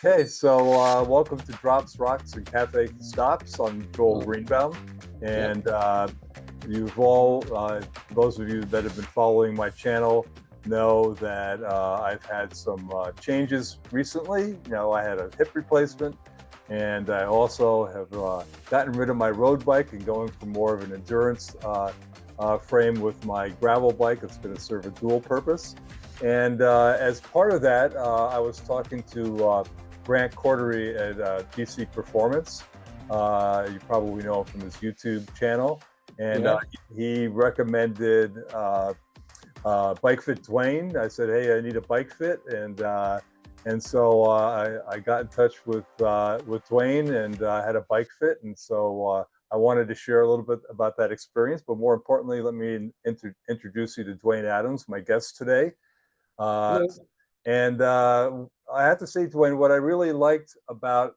Hey, so welcome to Drops, Rocks, and Cafe Stops. I'm Joel Oh, Greenbaum, yep. and you've all, those of you that have been following my channel, know that I've had some changes recently. I had a hip replacement, and I also have gotten rid of my road bike and going for more of an endurance frame with my gravel bike. It's going to serve a dual purpose. And as part of that, I was talking to Grant Cordery at DC Performance. You probably know him from his YouTube channel. And Yeah. he recommended Bikefit Dwayne. I said, hey, I need a bike fit. And so I got in touch with Dwayne and had a bike fit. And so I wanted to share a little bit about that experience. But more importantly, let me introduce you to Dwayne Adams, my guest today. Uh, Hello. and I have to say, Dwayne, what I really liked about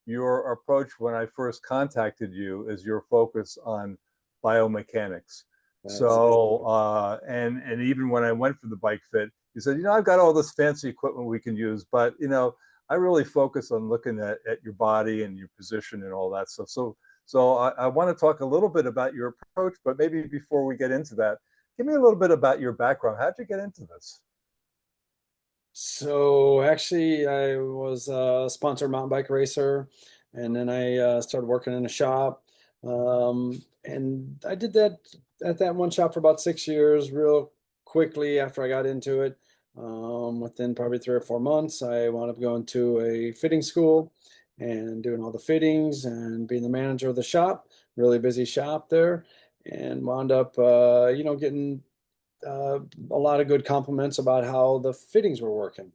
your approach when I first contacted you is your focus on biomechanics. That's So, and even when I went for the bike fit, you said, I've got all this fancy equipment we can use, but I really focus on looking at your body and your position and all that stuff. So I want to talk a little bit about your approach, but maybe before we get into that, give me a little bit about your background. How'd you get into this? so actually I was a sponsored mountain bike racer, and then I started working in a shop. And I did that at that one shop for about 6 years. Real quickly after I got into it, within probably 3 or 4 months, I wound up going to a fitting school and doing all the fittings and being the manager of the shop. Really busy shop there, and wound up getting a lot of good compliments about how the fittings were working.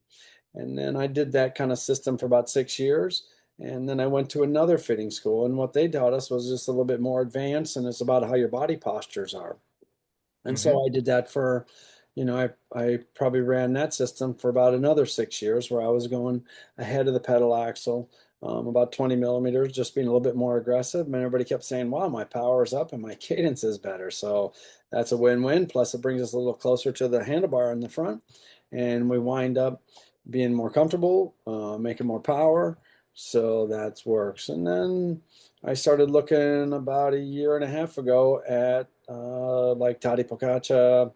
And then I did that kind of system for about 6 years. And then I went to another fitting school, and what they taught us was just a little bit more advanced, and it's about how your body postures are. And Mm-hmm. so I did that for, I probably ran that system for about another 6 years, where I was going ahead of the pedal axle, about 20 millimeters, just being a little bit more aggressive. And everybody kept saying, wow, my power is up and my cadence is better. So that's a win-win. Plus, it brings us a little closer to the handlebar in the front. And we wind up being more comfortable, making more power. So that works. And then I started looking about a year and a half ago at like Toddy Pocaccia,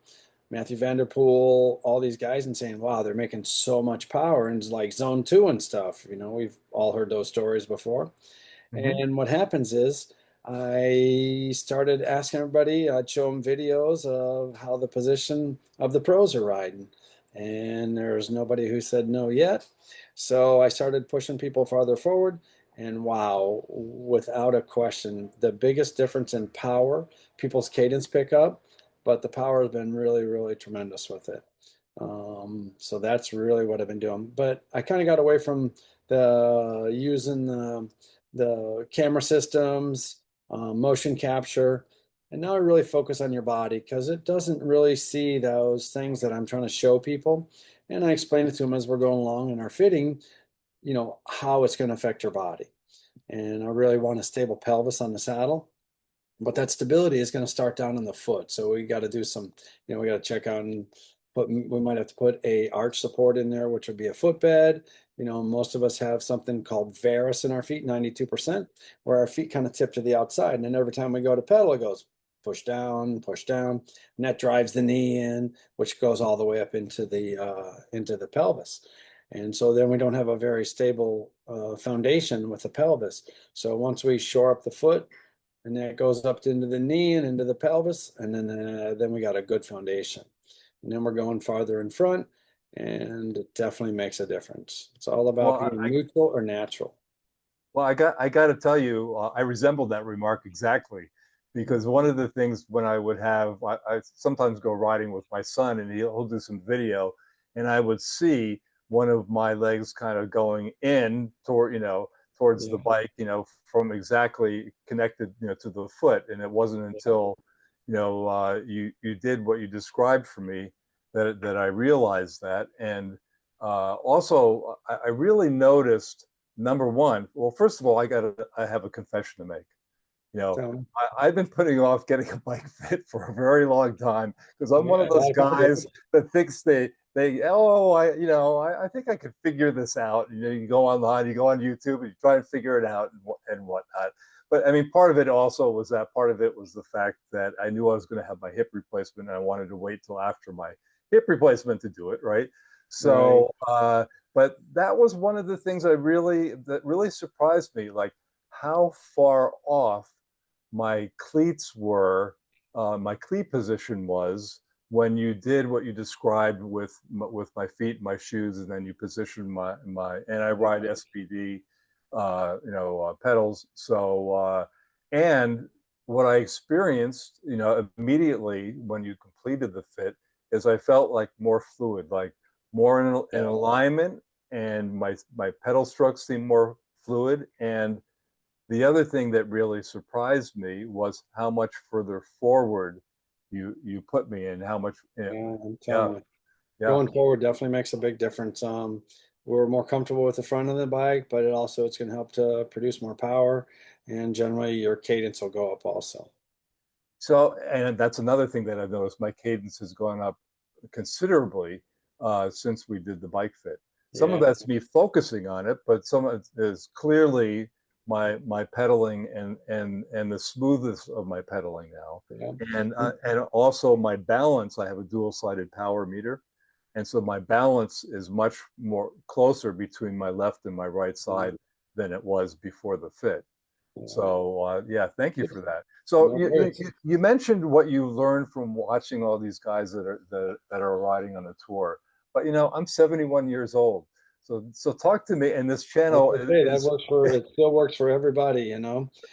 Matthew Vanderpool, all these guys, and saying, wow, they're making so much power and like zone two and stuff. We've all heard those stories before. Mm-hmm. And what happens is I started asking everybody, I'd show them videos of how the position of the pros are riding. And there's nobody who said no yet. So I started pushing people farther forward. And wow, without a question, the biggest difference in power, people's cadence pickup, but the power has been really, really tremendous with it. So that's really what I've been doing. But I kind of got away from the using the camera systems, motion capture, and now I really focus on your body because it doesn't really see those things that I'm trying to show people. And I explain it to them as we're going along in our fitting, how it's going to affect your body. And I really want a stable pelvis on the saddle, but that stability is going to start down in the foot. So we got to do some, we got to check out and we might have to put a arch support in there, which would be a footbed. Most of us have something called varus in our feet, 92%, where our feet kind of tip to the outside. And then every time we go to pedal, it goes push down, and that drives the knee in, which goes all the way up into the pelvis. And so then we don't have a very stable foundation with the pelvis. So once we shore up the foot, and then it goes up into the knee and into the pelvis, and then we got a good foundation. And then we're going farther in front, and it definitely makes a difference. It's all about Well, being neutral or natural. I got to tell you, I resemble that remark exactly, because one of the things when I would have, I sometimes go riding with my son, and he'll do some video, and I would see one of my legs kind of going in towards the Yeah. bike, from exactly connected, to the foot, and it wasn't until, you did what you described for me that I realized that, and also I really noticed. Number one, well, first of all, I have a confession to make. You know, So, I've been putting off getting a bike fit for a very long time because I'm one yeah, of a those lot of people do. guys that thinks I think I could figure this out. You go online, you go on YouTube, and you try and figure it out and whatnot. But I mean, part of it also was that part of it was the fact that I knew I was going to have my hip replacement, and I wanted to wait till after my hip replacement to do it, right? Right. So, but that was one of the things that really surprised me, like how far off my cleats were, my cleat position was when you did what you described with my feet, my shoes, and then you position my and I ride SPD, pedals. So and what I experienced, immediately when you completed the fit, is I felt like more fluid, like more in Yeah. alignment, and my pedal strokes seemed more fluid. And the other thing that really surprised me was how much further forward you put me in, how much, Yeah, I'm yeah, telling you. yeah. Going forward definitely makes a big difference. We're more comfortable with the front of the bike, but it's going to help to produce more power, and generally your cadence will go up also. So, and that's another thing that I've noticed. My cadence has gone up considerably since we did the bike fit. Some of Yeah, that's me focusing on it, but some of it is clearly my pedaling and the smoothness of my pedaling now, yeah, and also my balance. I have a dual-sided power meter, and so my balance is much more closer between my left and my right yeah, side than it was before the fit. yeah. So yeah, thank you for that. So No worries. you mentioned what you learned from watching all these guys that are riding on the tour, but I'm 71 years old. So talk to me. And this Like channel I say, that is works for it. Still works for everybody,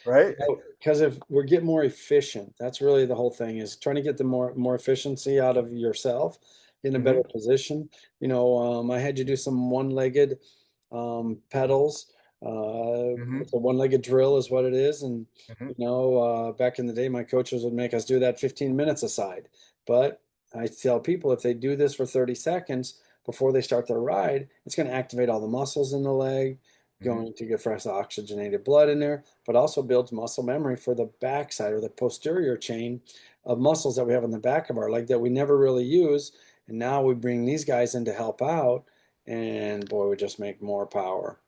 right. Because if we're getting more efficient, that's really the whole thing is trying to get the more efficiency out of yourself, get in a better Hmm. position. I had you do some one-legged pedals. Hmm. It's a one-legged drill is what it is. And, Hmm. back in the day, my coaches would make us do that 15 minutes aside. But I tell people if they do this for 30 seconds before they start their ride, it's going to activate all the muscles in the leg, Hmm. going to get fresh oxygenated blood in there, but also builds muscle memory for the backside or the posterior chain of muscles that we have in the back of our leg that we never really use. And now we bring these guys in to help out, and boy, we just make more power,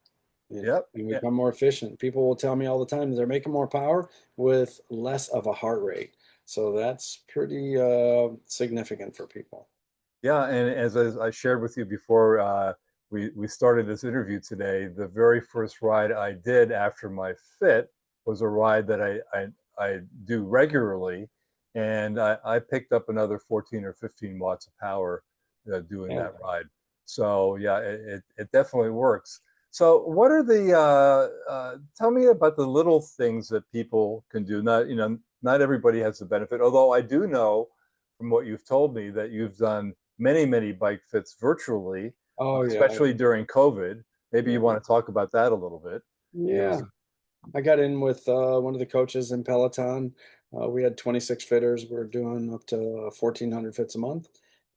Yep. and we Yeah. become more efficient. People will tell me all the time that they're making more power with less of a heart rate. So that's pretty significant for people. Yeah, and as I shared with you before we started this interview today, the very first ride I did after my fit was a ride that I do regularly, and I picked up another 14 or 15 watts of power doing Yeah. that ride. So yeah, it definitely works. So what are tell me about the little things that people can do. Not everybody has the benefit, although I do know from what you've told me that you've done many bike fits virtually, Oh yeah. especially during COVID. Maybe you Yeah. want to talk about that a little bit. Yeah. Because I got in with one of the coaches in Peloton. We had 26 fitters. We are doing up to 1,400 fits a month.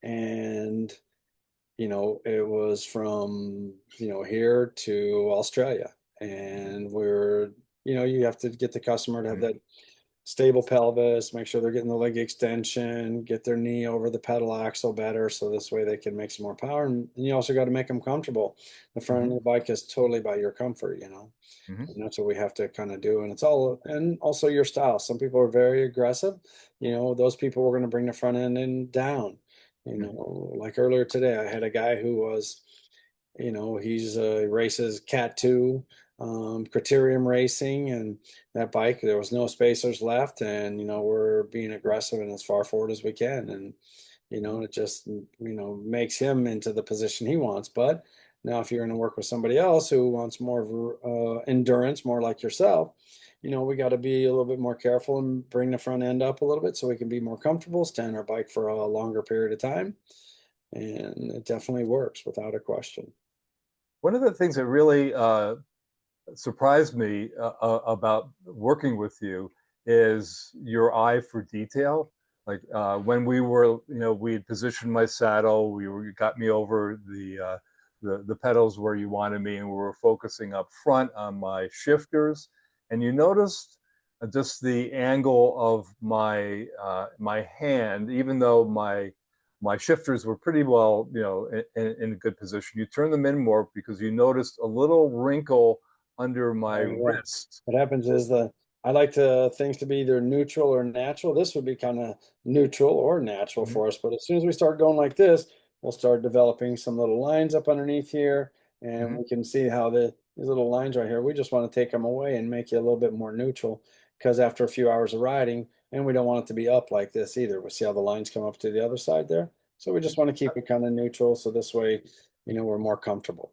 And, it was from, here to Australia. And you have to get the customer to have that stable pelvis, make sure they're getting the leg extension, get their knee over the pedal axle better so this way they can make some more power. And you also got to make them comfortable. The front of mm-hmm, the bike is totally by your comfort. mm-hmm, And that's what we have to kind of do. And it's all, and also your style. Some people are very aggressive. Those people we're going to bring the front end and down. mm-hmm, Like earlier today, I had a guy who was, he races Cat 2, criterium racing, and that bike, there was no spacers left. And, we're being aggressive and as far forward as we can. And, it just, makes him into the position he wants. But now, if you're going to work with somebody else who wants more endurance, more like yourself, we got to be a little bit more careful and bring the front end up a little bit so we can be more comfortable, stand our bike for a longer period of time. And it definitely works without a question. one of the things that really surprised me about working with you is your eye for detail. Like when we were, we had positioned my saddle, you got me over the pedals where you wanted me, and we were focusing up front on my shifters, and you noticed just the angle of my hand, even though my shifters were pretty well, in a good position. You turn them in more because you noticed a little wrinkle under my Oh yeah. wrist. What happens is I like to things to be either neutral or natural. This would be kind of neutral or natural Mhm, for us, but as soon as we start going like this, we'll start developing some little lines up underneath here, and mhm. we can see how these little lines right here. We just want to take them away and make you a little bit more neutral, because after a few hours of riding, and we don't want it to be up like this either. We see how the lines come up to the other side there. So we just want to keep it kind of neutral, so this way, we're more comfortable.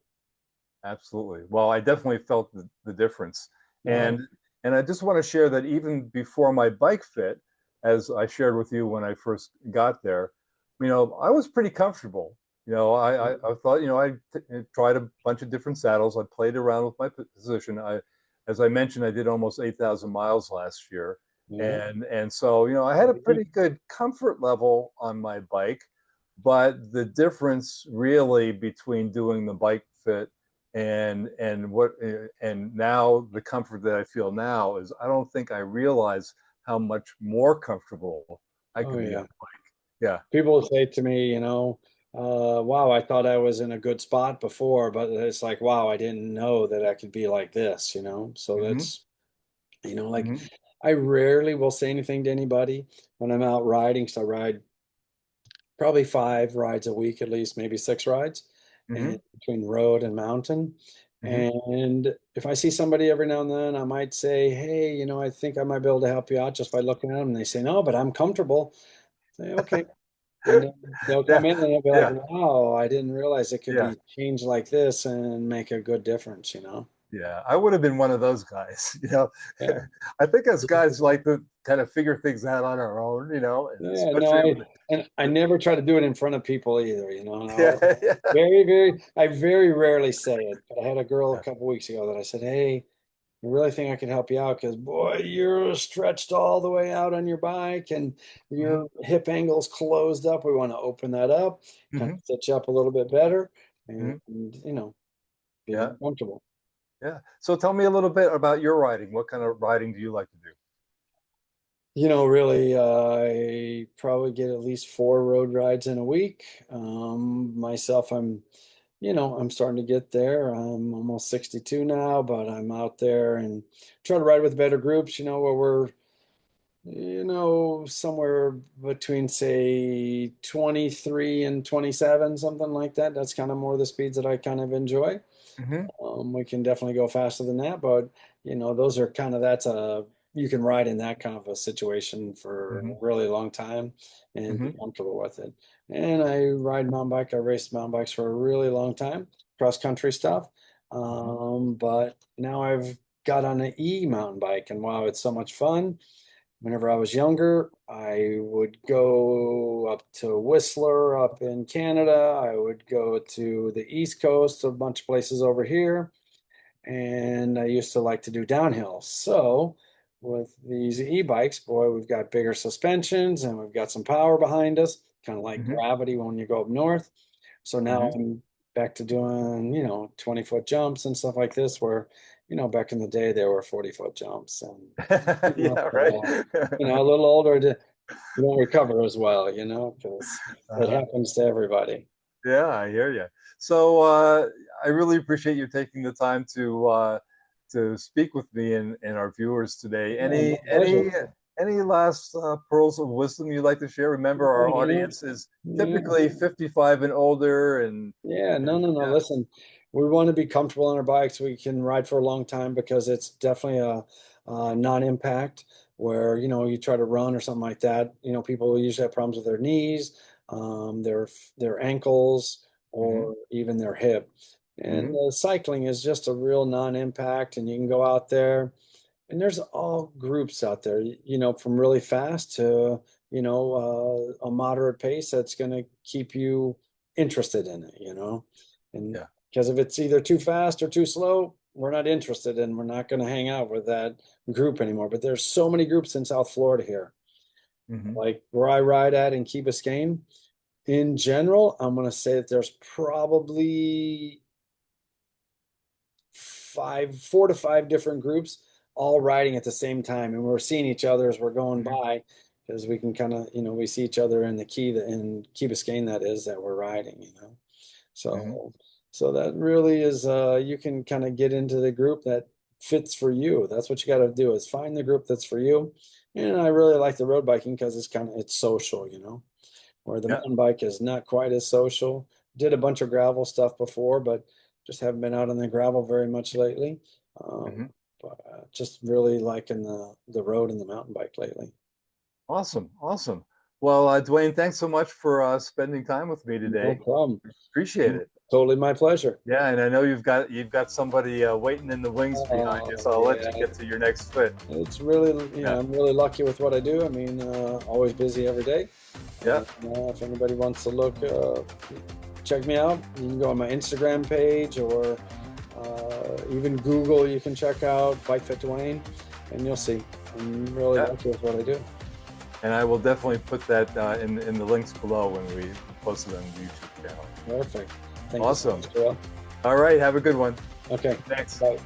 Absolutely. Well, I definitely felt the difference. All right. And and I just want to share that even before my bike fit, as I shared with you when I first got there, I was pretty comfortable. I thought, tried a bunch of different saddles. I played around with my position. As I mentioned, I did almost 8,000 miles last year. Yeah. And so, I had a pretty good comfort level on my bike, but the difference really between doing the bike fit and now the comfort that I feel now is I don't think I realize how much more comfortable I Oh could be on yeah. a bike. Yeah. People say to me, wow, I thought I was in a good spot before, but it's like, wow, I didn't know that I could be like this. So Hmm. that's, like Hmm. I rarely will say anything to anybody when I'm out riding. So I ride probably 5 rides a week, at least, maybe 6 rides, and Hmm. between road and mountain. Hmm. And if I see somebody every now and then, I might say, hey, I think I might be able to help you out just by looking at them. And they say, no, but I'm comfortable. Say, okay. And then they'll Yeah. come in and they'll be like, Yeah. wow, I didn't realize it could Yeah. be changed like this and make a good difference. Yeah. I would have been one of those guys. Yeah. I think as guys like to kind of figure things out on our own, and Yeah, no, especially with I never try to do it in front of people either. And yeah, yeah, I very rarely say it. But I had a girl a yeah. couple weeks ago that I said, hey, I really think I can help you out because boy, you're stretched all the way out on your bike and Hmm. your hip angle's closed up. We want to open that up, kind Hmm. of set you up a little bit better and, Hmm. be more Yeah. comfortable. Yeah. So tell me a little bit about your riding. What kind of riding do you like to do? Really, I probably get at least 4 road rides in a week. Myself, I'm starting to get there. I'm almost 62 now, but I'm out there and try to ride with better groups, where we're, somewhere between say 23 and 27, something like that. That's kind of more the speeds that I kind of enjoy. Hmm. We can definitely go faster than that, but those are kind of that's a you can ride in that kind of a situation for a Hmm. really long time and be Hmm. comfortable with it. And I ride mountain bike. I raced mountain bikes for a really long time, cross country stuff. Hmm. But now I've got on an e mountain bike, and wow, it's so much fun. Whenever I was younger, I would go up to Whistler up in Canada. I would go to the East Coast, a bunch of places over here, and I used to like to do downhill. So, with these e-bikes, boy, we've got bigger suspensions and we've got some power behind us, kind of like Hmm. gravity when you go up north. So now Hmm. I'm back to doing, 20-foot jumps and stuff like this, where, back in the day they were 40-foot jumps and Yeah, right. a little older, you don't recover as well, because it Uh, happens to everybody. yeah, I hear you. So I really appreciate you taking the time to speak with me and our viewers today. Yeah, my Any pleasure. any last pearls of wisdom you'd like to share? Remember, Yeah, our audience is yeah, typically 55 and older, yeah. No, and no, no. yeah. Listen, we want to be comfortable on our bikes. We can ride for a long time because it's definitely a non-impact where, you try to run or something like that. People usually have problems with their knees, their ankles, Hmm. or even their hip. And Hmm. cycling is just a real non-impact, and you can go out there. And there's all groups out there, from really fast to, a moderate pace that's going to keep you interested in it. And Yeah. because if it's either too fast or too slow, we're not interested and we're not going to hang out with that group anymore. But there's so many groups in South Florida here, Hmm. like where I ride at in Key Biscayne. In general, I'm going to say that there's probably 4 to 5 different groups all riding at the same time, and we're seeing each other as we're going Hmm. by, because we can kind of, we see each other in the Key Biscayne, that is, that we're riding, Hmm. So, so that really is, you can kind of get into the group that fits for you. That's what you got to do, is find the group that's for you. And I really like the road biking because it's social, where the Yeah. mountain bike is not quite as social. Did a bunch of gravel stuff before, but just haven't been out on the gravel very much lately. Um, Hmm. but just really liking the road and the mountain bike lately. Awesome. Awesome. Well, Dwayne, thanks so much for spending time with me No today. problem. Appreciate it. Totally my pleasure. Yeah, and I know you've got somebody waiting in the wings behind you, Oh so I'll let you yeah, get to your next fit. it's really, Yeah. I'm really lucky with what I do. I mean, always busy every day. Yeah. And if anybody wants to look, check me out. You can go on my Instagram page, or even Google. You can check out Bikefit Dwayne, and you'll see. I'm really Yeah. lucky with what I do. And I will definitely put that in the links below when we post it on the YouTube channel. Perfect. Thank you so Awesome. much, Joel. All right. Have a good one. Okay. Thanks. Bye.